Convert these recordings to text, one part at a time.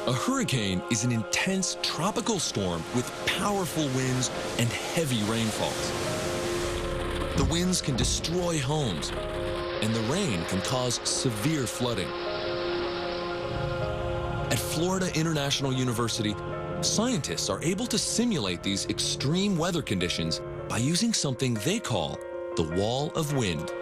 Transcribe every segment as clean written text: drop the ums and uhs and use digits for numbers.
A hurricane is an intense tropical storm with powerful winds and heavy rainfalls. The winds can destroy homes, and the rain can cause severe flooding. At Florida International University, scientists are able to simulate these extreme weather conditions by using something they call the wall of wind.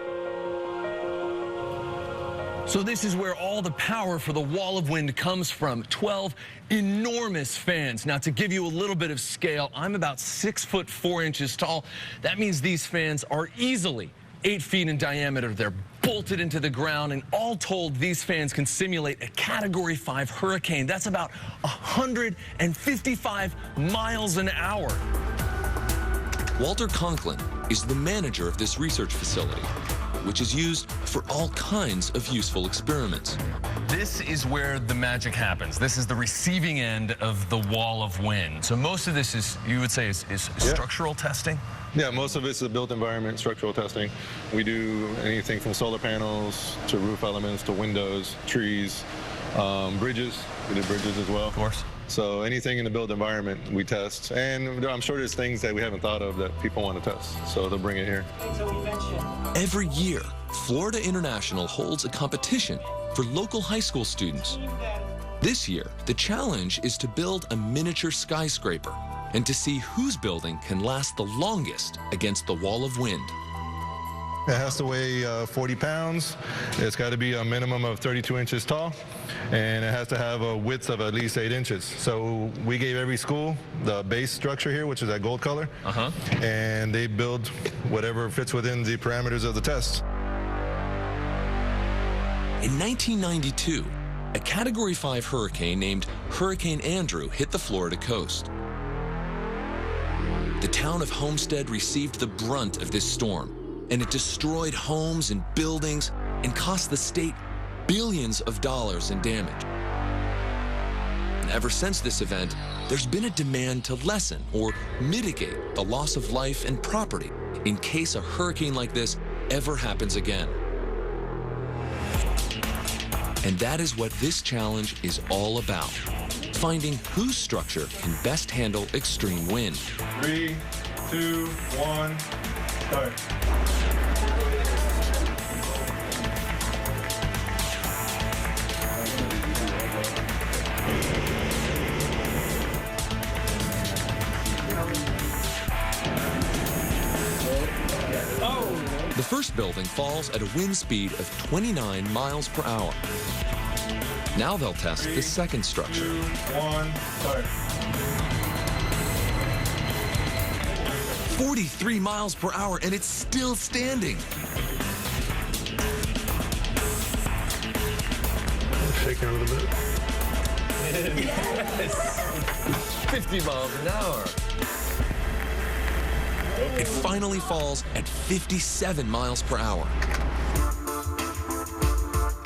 So this is where all the power for the wall of wind comes from. 12 enormous fans. Now, to give you a little bit of scale, I'm about 6 foot 4 inches tall. That means these fans are easily 8 feet in diameter. They're bolted into the ground, and all told, these fans can simulate a Category 5 hurricane. That's about 155 miles an hour. Walter Conklin is the manager of this research facility, which is used for all kinds of useful experiments. This is where the magic happens. This is the receiving end of the wall of wind. So most of this is, you would say, is structural testing? Yeah, most of it's the built environment structural testing. We do anything from solar panels to roof elements to windows, trees, bridges. We do bridges as well. Of course. So anything in the built environment we test. And I'm sure there's things that we haven't thought of that people want to test. So they'll bring it here. Every year, Florida International holds a competition for local high school students. This year, the challenge is to build a miniature skyscraper and to see whose building can last the longest against the wall of wind. It has to weigh 40 pounds. It's got to be a minimum of 32 inches tall, and it has to have a width of at least 8 inches. So we gave every school the base structure here, which is that gold color, and they build whatever fits within the parameters of the test. In 1992, a Category 5 hurricane named Hurricane Andrew hit the Florida coast. The town of Homestead received the brunt of this storm, and it destroyed homes and buildings and cost the state billions of dollars in damage. And ever since this event, there's been a demand to lessen or mitigate the loss of life and property in case a hurricane like this ever happens again. And that is what this challenge is all about: finding whose structure can best handle extreme wind. 3, 2, 1, start. The first building falls at a wind speed of 29 miles per hour. Now they'll test the second structure. 2, 1, start. 43 miles per hour, and it's still standing. Shaking a little bit. Yes! 50 miles an hour. It finally falls at 57 miles per hour.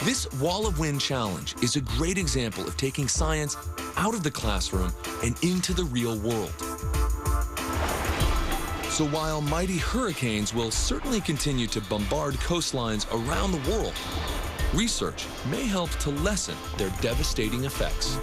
This wall of wind challenge is a great example of taking science out of the classroom and into the real world. So while mighty hurricanes will certainly continue to bombard coastlines around the world, research may help to lessen their devastating effects.